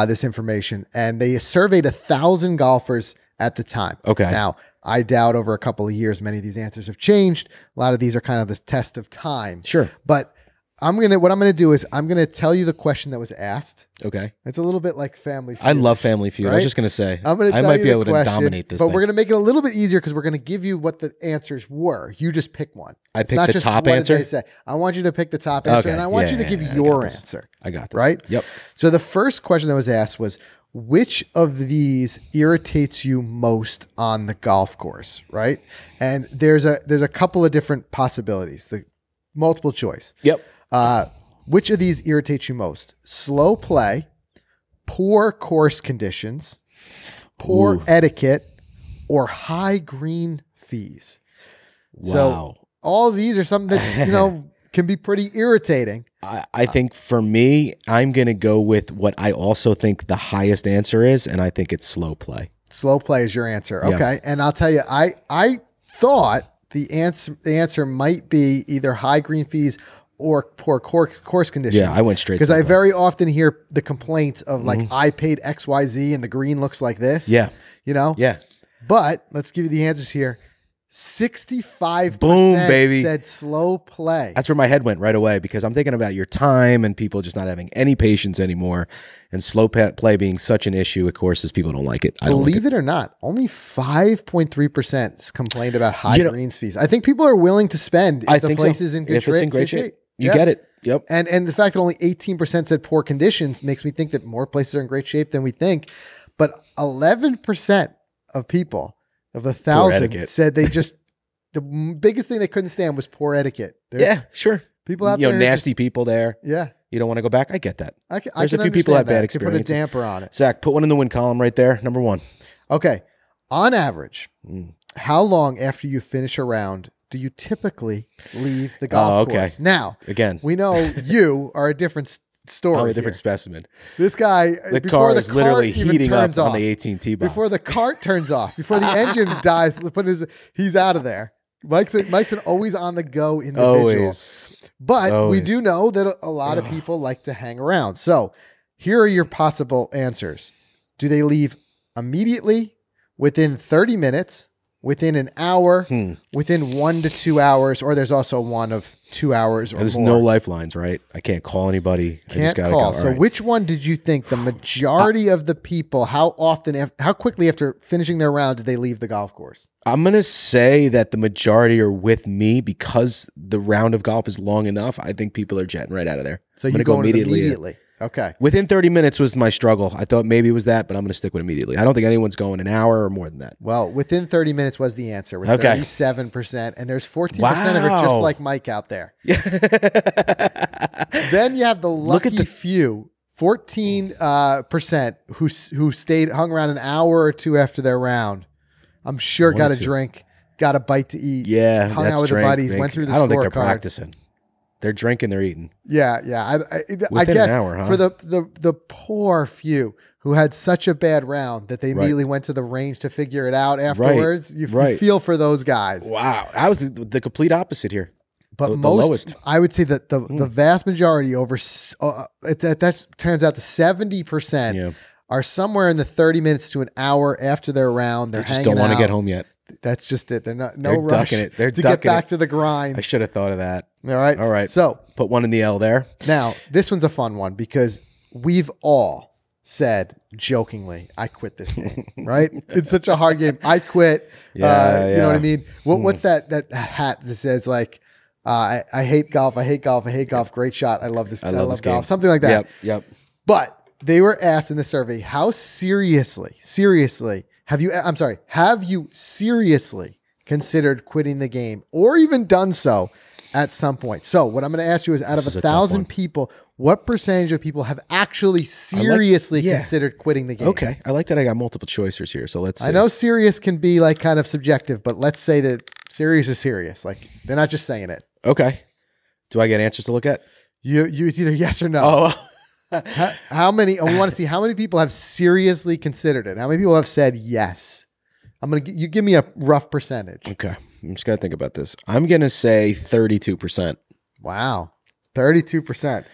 this information. And they surveyed 1,000 golfers at the time. Okay. Now, I doubt over a couple of years, many of these answers have changed. A lot of these are kind of the test of time. Sure. But what I'm going to do is I'm going to tell you the question that was asked. Okay. It's a little bit like Family Feud. I love Family Feud. Right? I was just going to say, I might be able to dominate this but thing. we're going to make it a little bit easier because we're going to give you what the answers were. You just pick one. I picked the top answer? What did they say? I want you to pick the top answer, and I want you to give your answer. I got this. Right? Yep. So the first question that was asked was, which of these irritates you most on the golf course, right? And there's a couple of different possibilities. The multiple choice. Yep. Which of these irritates you most? Slow play, poor course conditions, poor etiquette, or high green fees. Wow. So all of these are something that can be pretty irritating. I think for me, I'm going to go with what I also think the highest answer is, and I think it's slow play. Slow play is your answer. Yeah. Okay. And I'll tell you, I thought the answer might be either high green fees or poor course conditions. Yeah, I went straight. Because I very often hear the complaints of like, I paid XYZ and the green looks like this. Yeah. You know? Yeah. But let's give you the answers here. 65% Boom, baby. said slow play. That's where my head went right away because I'm thinking about your time and people just not having any patience anymore, and slow play being such an issue at courses. People don't like it. Believe it or not, only 5.3% complained about high greens fees. I think people are willing to spend if the place is in good shape. If it's in great shape. You get it. Yep. And the fact that only 18% said poor conditions makes me think that more places are in great shape than we think. But 11% of people of the 1,000 said the biggest thing they couldn't stand was poor etiquette. Yeah, sure. People out there, nasty people there. Yeah. You don't want to go back. I get that. There's a few people that have bad experiences. Put a damper on it. Zach, put one in the win column right there. Number one. Okay. On average, how long after you finish a round do you typically leave the golf course? Now, again, we know you are a different story. I'm a different specimen. This guy, the car is literally heating up on the 18 tee box. Before the cart turns off, before the engine dies, he's out of there. Mike's an always on the go individual. Always. But we do know that a lot of people like to hang around. So here are your possible answers. Do they leave immediately, within 30 minutes, within an hour, within 1 to 2 hours, or there's also one of 2 hours or There's more. no lifelines, right? I can't call anybody. I just gotta call. go. So All right. which one did you think the majority of the people, how quickly after finishing their round did they leave the golf course? I'm going to say that the majority are with me because the round of golf is long enough. I think people are jetting right out of there. So I'm you gonna go immediately. Okay. Within 30 minutes was my struggle. I thought maybe it was that, but I'm going to stick with immediately. I don't think anyone's going an hour or more than that. Well, within 30 minutes was the answer with Okay. 37%, and there's 14% of it just like Mike out there. Then you have the lucky few, 14% who hung around an hour or two after their round. I'm sure got a drink, got a bite to eat. Yeah, hung out with their buddies, went through the scorecard. I don't think they're practicing. They're drinking, they're eating. Yeah. I guess an hour, huh? for the poor few who had such a bad round that they immediately went to the range to figure it out afterwards. You feel for those guys. Wow, I was the complete opposite here. But the most, lowest. I would say that the vast majority, that turns out to 70%, are somewhere in the 30 minutes to an hour after their round. They're just hanging don't want to out. get home yet. That's just it. They're They're rush ducking it. They're to ducking get back it. to the grind. I should have thought of that. All right. So put one in the L there. Now this one's a fun one because we've all said jokingly, "I quit this game." Right? It's such a hard game. I quit. You know what I mean? What's that hat that says like, "I hate golf. I hate golf. I hate golf. Great shot. I love this. I love golf." Something like that. Yep. But they were asked in the survey, how seriously have you seriously considered quitting the game or even done so at some point? So what I'm going to ask you is out of 1,000 people, what percentage of people have actually seriously considered quitting the game? Okay. I like that I got multiple choices here. So let's see. I know serious can be like kind of subjective, but let's say that serious is serious. Like they're not just saying it. Okay. Do I get answers to look at? It's either yes or no. How many? We want to see how many people have seriously considered it. How many people have said yes? You give me a rough percentage. Okay. I'm just going to think about this. I'm going to say 32%. Wow. 32%.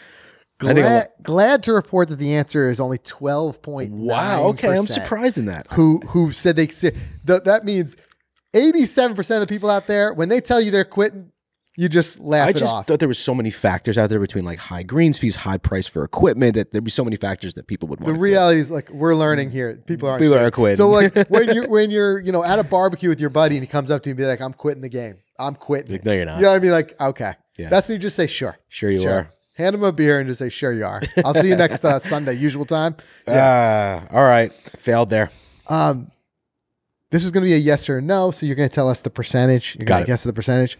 Glad to report that the answer is only 12.9%. Wow. Okay. I'm surprised in that. Who said that means 87% of the people out there, when they tell you they're quitting, you just laugh it off. I just thought there was so many factors out there between like high greens fees, high price for equipment, that there'd be so many factors that people would want. The reality is like we're learning here. People are quitting. So like when you're at a barbecue with your buddy and he comes up to you and be like, "I'm quitting the game. I'm quitting." Like, no, you're not. You know what I mean? Like, okay. Yeah. That's when you just say sure. Sure you are. Hand him a beer and just say, "Sure you are." I'll see you next Sunday, usual time. All right. Failed there. This is going to be a yes or no, so you're going to tell us the percentage. You're going to guess the percentage.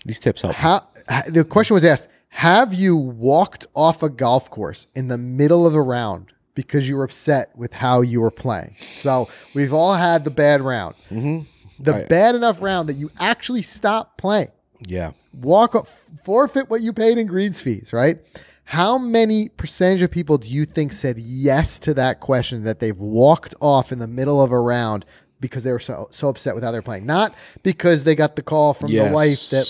These tips help. The question was asked, have you walked off a golf course in the middle of a round because you were upset with how you were playing? So we've all had the bad round. Mm-hmm. Bad enough round that you actually stop playing. Yeah. Forfeit what you paid in greens fees, right? How many percentage of people do you think said yes to that question, that they've walked off in the middle of a round because they were so upset with how they're playing? Not because they got the call from the wife that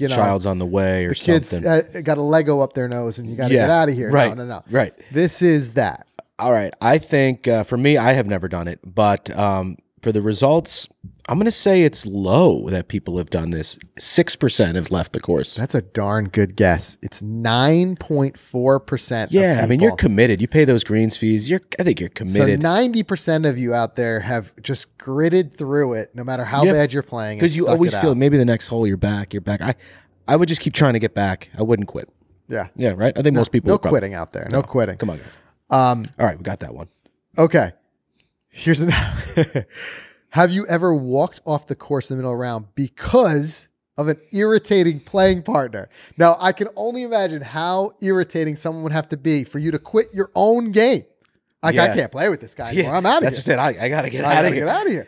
child's on the way or something. The kids got a Lego up their nose and you got to get out of here. Right. No. Right. This is that. All right. I think for me, I have never done it, but for the results, I'm going to say it's low that people have done this. 6% have left the course. That's a darn good guess. It's 9.4%. Yeah, I mean, you're committed. You pay those greens fees. I think you're committed. So 90% of you out there have just gritted through it, no matter how bad you're playing. Because you always feel maybe the next hole you're back. I would just keep trying to get back. I wouldn't quit. Yeah. Yeah, right? I think most people no quitting out there. No quitting. Come on, guys. All right, we got that one. Okay. Here's have you ever walked off the course in the middle of the round because of an irritating playing partner? Now, I can only imagine how irritating someone would have to be for you to quit your own game. I can't play with this guy anymore. I'm out of here. That's just it. I got to get out of here. Get out of here.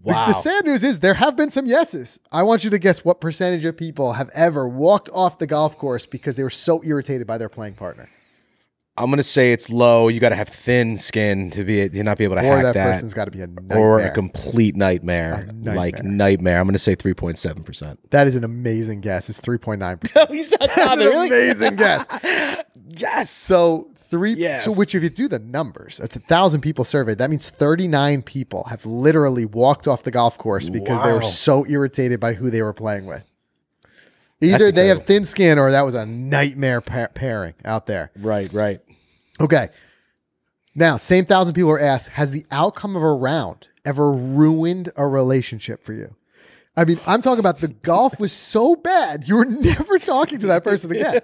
Wow. The sad news is there have been some yeses. I want you to guess what percentage of people have ever walked off the golf course because they were so irritated by their playing partner. I'm going to say it's low. You got to have thin skin to not be able to hack that. Or that person's got to be a nightmare. Or a complete nightmare. Like nightmare. I'm going to say 3.7%. That is an amazing guess. It's 3.9%. That's an amazing guess. Yes. So Yes. So which if you do the numbers, it's 1,000 people surveyed. That means 39 people have literally walked off the golf course because they were so irritated by who they were playing with. Either they have thin skin or that was a nightmare pairing out there. Right. Okay. Now, same 1,000 people were asked, has the outcome of a round ever ruined a relationship for you? I mean, I'm talking about the golf was so bad, you were never talking to that person again.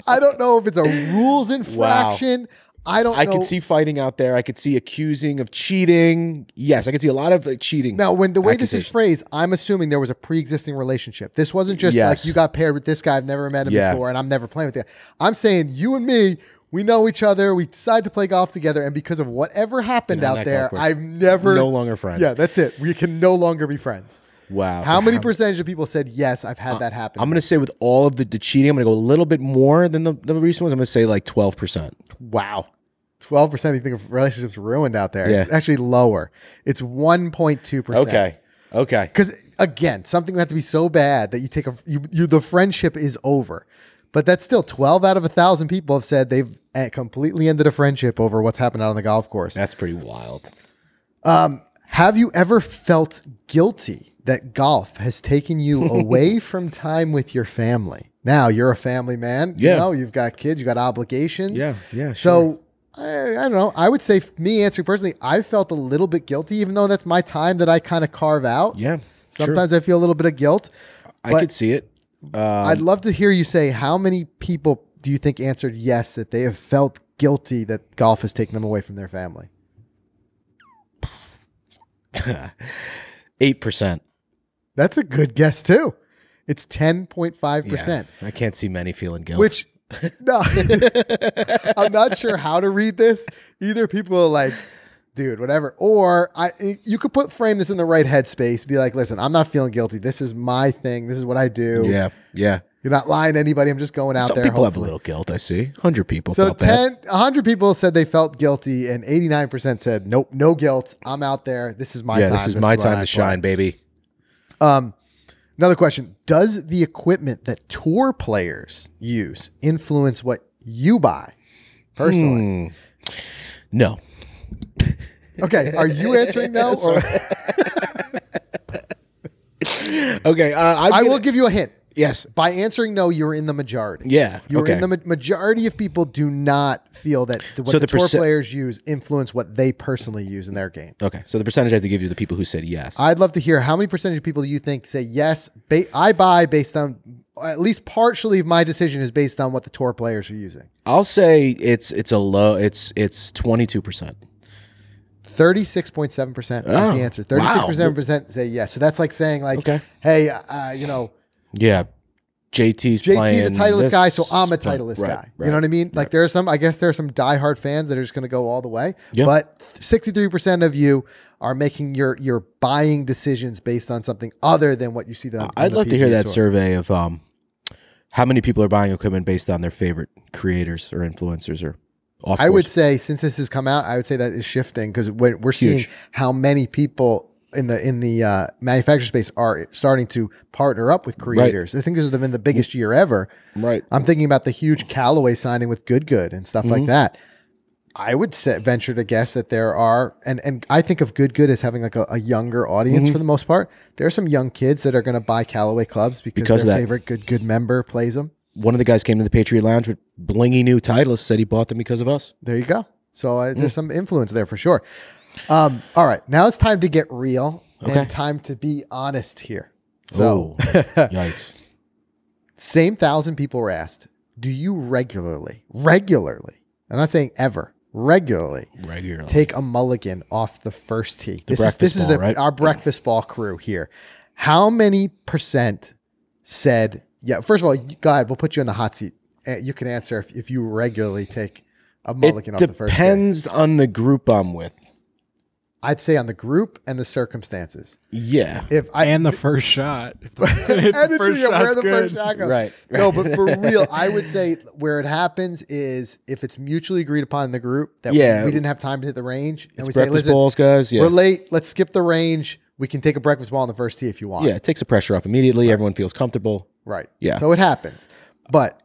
I don't know if it's a rules infraction. Wow. I could see fighting out there. I could see accusing of cheating. Yes, I could see a lot of cheating. Now, when the way this is phrased, I'm assuming there was a pre-existing relationship. This wasn't just like you got paired with this guy, I've never met him before, and I'm never playing with you. I'm saying you and me, we know each other. We decided to play golf together, and because of whatever happened out there, I've never... No longer friends. Yeah, that's it. We can no longer be friends. Wow. How many percentage of people said, yes, I've had that happen? I'm going to say with all of the cheating, I'm going to go a little bit more than the recent ones. I'm going to say like 12%. Wow. 12% you think of relationships ruined out there. Yeah. It's actually lower. It's 1.2%. Okay. Because again, something would have to be so bad that you take the friendship is over. But that's still 12 out of 1,000 people have said they've completely ended a friendship over what's happened out on the golf course. That's pretty wild. Have you ever felt guilty that golf has taken you away from time with your family? Now you're a family man. Yeah. You know, you've got kids, you got obligations. Yeah. So I don't know. I would say me answering personally, I felt a little bit guilty, even though that's my time that I kind of carve out. Yeah. Sometimes I feel a little bit of guilt. I could see it. I'd love to hear you say, how many people do you think answered yes, that they have felt guilty that golf has taken them away from their family? 8%. That's a good guess too. It's 10.5%. Yeah, I can't see many feeling guilt. Which, no, I'm not sure how to read this. Either people are like, dude, whatever. Or you could frame this in the right headspace. Be like, listen, I'm not feeling guilty. This is my thing. This is what I do. Yeah. You're not lying to anybody. I'm just going out there. Some people have a little guilt, I see. 100 people So felt bad. 100 people said they felt guilty, and 89% said, nope, no guilt. I'm out there. This is my time. This is my time to shine, baby. Another question. Does the equipment that tour players use influence what you buy personally? No. Okay. Are you answering no? Or? Okay. I will give you a hint. Yes. By answering no, you're in the majority. Yeah. You're in the majority of people do not feel that what the tour players use influence what they personally use in their game. Okay. So the percentage I have to give you the people who said yes. I'd love to hear how many percentage of people do you think say yes, I buy based on, at least partially of my decision is based on what the tour players are using. I'll say it's 22%. 36.7% is the answer. 36% say yes. So that's like saying hey, yeah, JT's a playing Titleist guy, so I'm a Titleist guy. You know what I mean? Like there are some diehard fans that are just going to go all the way. Yep. But 63% of you are making your buying decisions based on something other than what you see them. I'd love to hear that survey of how many people are buying equipment based on their favorite creators or influencers or off. I would say since this has come out, I would say that is shifting because we're seeing how many people in the manufacturer space are starting to partner up with creators. Right. I think this has been the biggest year ever. Right. I'm thinking about the huge Callaway signing with Good and stuff like that. I would venture to guess that there are, and I think of Good as having like a younger audience for the most part. There are some young kids that are going to buy Callaway clubs because their favorite Good member plays them. One of the guys came to the Patriot Lounge with blingy new Titleist, said he bought them because of us. There you go. So there's some influence there for sure. All right, now it's time to get real and time to be honest here. So, yikes. Same 1,000 people were asked, do you regularly, I'm not saying ever, regularly take a mulligan off the first tee? This is our breakfast ball crew here. How many percent said, yeah, first of all, go ahead, we'll put you in the hot seat. You can answer if you regularly take a mulligan off the first tee. It depends on the group I'm with. I'd say on the group and the circumstances. Yeah. And the first shot. If the first shot's good. First shot goes. Right. No, but for real, I would say where it happens is if it's mutually agreed upon in the group that we didn't have time to hit the range. And we say, listen, balls, guys. Yeah. We're late. Let's skip the range. We can take a breakfast ball on the first tee if you want. Yeah, it takes the pressure off immediately. Right. Everyone feels comfortable. Right. Yeah. So it happens. But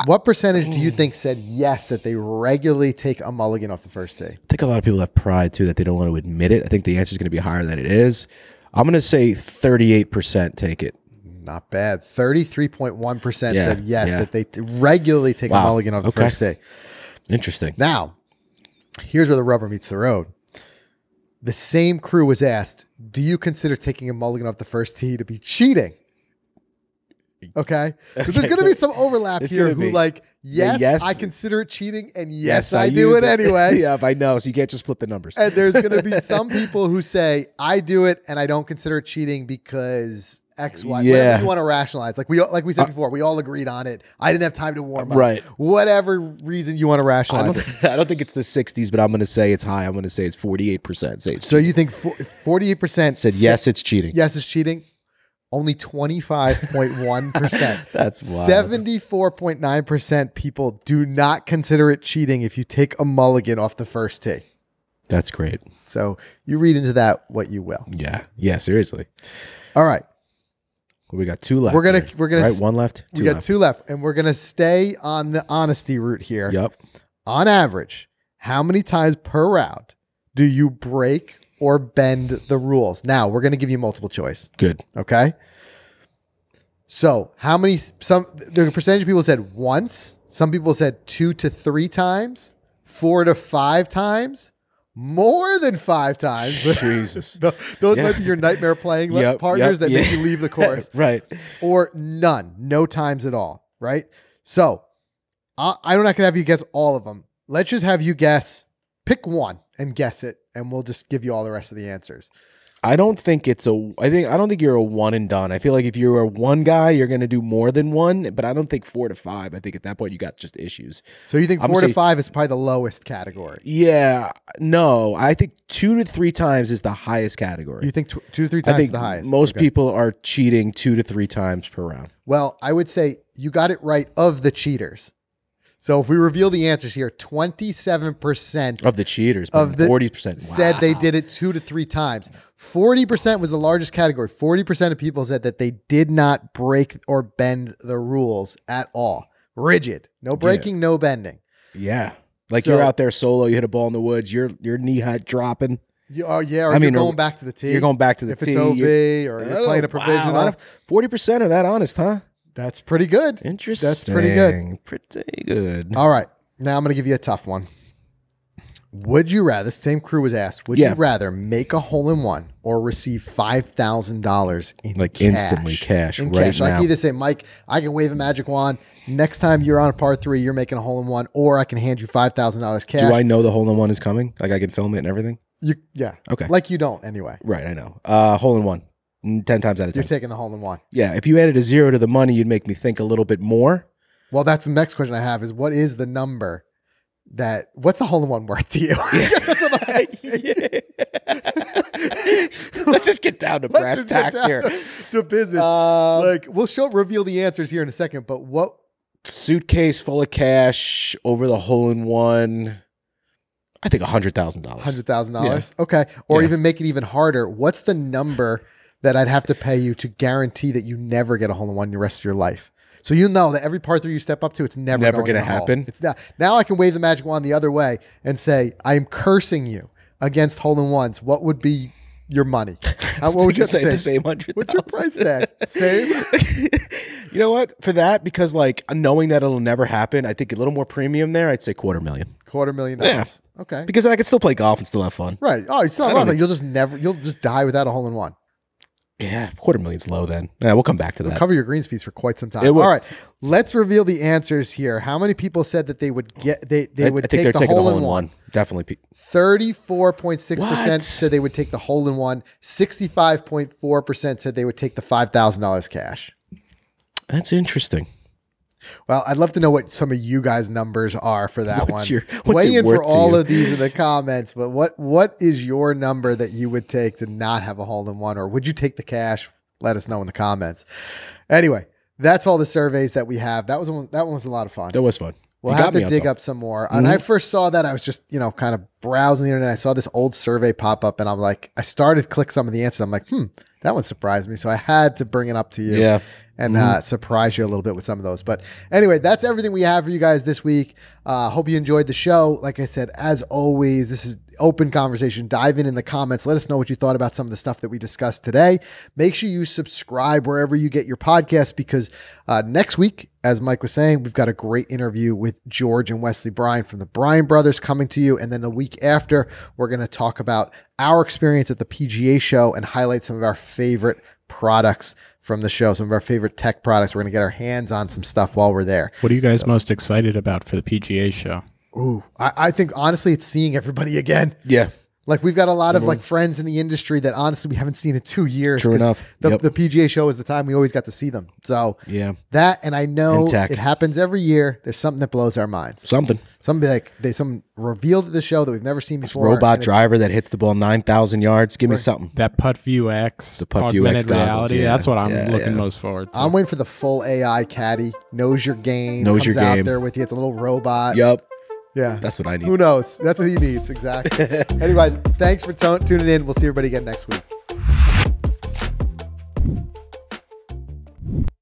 what percentage do you think said yes, that they regularly take a mulligan off the first tee? I think a lot of people have pride too that they don't want to admit it. I think the answer is going to be higher than it is. I'm going to say 38% take it. Not bad. 33.1% said yes, that they regularly take a mulligan off the first tee. Interesting. Now, here's where the rubber meets the road. The same crew was asked, do you consider taking a mulligan off the first tee to be cheating? Okay. So there's going to be some overlap here who like, yes, I consider it cheating, and yes, I do it anyway. Yeah, I know. So you can't just flip the numbers. And there's going to be some people who say, I do it and I don't consider it cheating because X, Y, whatever you want to rationalize. Like we said before, we all agreed on it. I didn't have time to warm up. Right. Whatever reason you want to rationalize it. I don't think it's the 60s, but I'm going to say it's high. I'm going to say it's 48%. Say it's so cheating. You think 48% said yes, it's cheating. Yes, it's cheating. Only 25.1%. That's wild. 74.9% people do not consider it cheating if you take a mulligan off the first tee. That's great. So you read into that what you will. Yeah. Yeah, seriously. All right. We got two left. We're gonna right, one left. We got two left, and we're gonna stay on the honesty route here. Yep. On average, how many times per round do you break or bend the rules? Now we're gonna give you multiple choice. Good. Okay. So how many? The percentage of people said once. Some people said 2 to 3 times, 4 to 5 times. More than 5 times. Jesus. Those might be your nightmare playing partners that make you leave the course. Right. Or none. No times at all. Right? So I'm not going to have you guess all of them. Let's just have you pick one and guess it, and we'll just give you all the rest of the answers. I don't think you're a one and done. I feel like if you're a one guy, you're going to do more than one, but I don't think 4 to 5. I think at that point you got just issues. So you think 4 to 5 is probably the lowest category? Yeah. No, I think 2 to 3 times is the highest category. You think 2 to 3 times is the highest? Most people are cheating 2 to 3 times per round. Well, I would say you got it right of the cheaters. So if we reveal the answers here, 27% of the cheaters, but 40% said they did it 2 to 3 times. 40% was the largest category. 40% of people said that they did not break or bend the rules at all. Rigid. No breaking, no bending. Yeah. Like you're out there solo, you hit a ball in the woods, your knee height dropping. Or you're going back to the tee. You're going back to the tee. If it's OB or you're playing a provisional. Wow. 40% are that honest, huh? That's pretty good. Interesting. That's pretty good. Pretty good. All right. Now I'm going to give you a tough one. Would you rather, the same crew was asked, would you rather make a hole-in-one or receive $5,000 in cash? Instantly cash right now. I can either say, Mike, I can wave a magic wand. Next time you're on a par 3, you're making a hole-in-one, or I can hand you $5,000 cash. Do I know the hole-in-one is coming? Like I can film it and everything? Yeah. Okay. Like you don't anyway. Right, I know. Hole-in-one. 10 times out of 10. You're taking the hole-in-one. Yeah, if you added a 0 to the money, you'd make me think a little bit more. Well, that's the next question I have is what is the number what's the hole-in-one worth to you? That's what I'm asking. Let's just get down to brass tacks here. To business. We'll reveal the answers here in a second, but what? Suitcase full of cash over the hole-in-one. I think $100,000. $100,000? Yeah. Okay. Or even make it even harder. What's the number that I'd have to pay you to guarantee that you never get a hole-in-one the rest of your life? So you know that every par 3 you step up to, it's never going to happen. It's not. Now I can wave the magic wand the other way and say, I am cursing you against hole-in-ones. What would be your money? What would you say? The same 100,000. What's your price tag? Same? You know what? For that, because knowing that it'll never happen, I think a little more premium there. I'd say $250,000. $250,000. Yeah. Okay. Because I could still play golf and still have fun. Right. Oh, it's not wrong. You'll just die without a hole-in-one. Yeah, $250,000's low then. Yeah, we'll come back to that. Cover your greens fees for quite some time. All right, let's reveal the answers here. How many people said that they would get? They would take the hole-in-one? Definitely. 34.6% said they would take the hole-in-one. 65.4% said they would take the $5,000 cash. That's interesting. Well, I'd love to know what some of you guys' numbers are for that one. Weigh in for all of these in the comments, but what is your number that you would take to not have a hole-in-one, or would you take the cash? Let us know in the comments. Anyway, that's all the surveys that we have. That one was a lot of fun. That was fun. We'll have to dig up some more. And I first saw that, I was just, kind of browsing the internet. I saw this old survey pop up, and I started to click some of the answers. I'm like, that one surprised me. So I had to bring it up to you. Yeah. and surprise you a little bit with some of those. But anyway, that's everything we have for you guys this week. Hope you enjoyed the show. Like I said, as always, this is open conversation. Dive in the comments. Let us know what you thought about some of the stuff that we discussed today. Make sure you subscribe wherever you get your podcast, because next week, as Mike was saying, we've got a great interview with George and Wesley Bryan from the Bryan brothers coming to you. And then the week after, we're going to talk about our experience at the PGA show and highlight some of our favorite products from the show, some of our favorite tech products. We're going to get our hands on some stuff while we're there. What are you guys most excited about for the PGA show? Ooh, I think honestly it's seeing everybody again. Yeah. Like we've got a lot of like friends in the industry that honestly we haven't seen in 2 years. True enough. The PGA show is the time we always got to see them. So that, and I know it happens every year. There's something that blows our minds. Something revealed at the show that we've never seen before. Robot driver that hits the ball 9,000 yards. Give me something. That Putt View X, the Putt View X reality. That's what I'm looking most forward to. I'm waiting for the full AI caddy. Knows your game. Comes out there with you. It's a little robot. Yep. Yeah. That's what I need. Who knows? That's what he needs. Exactly. Anyways, thanks for tuning in. We'll see everybody again next week.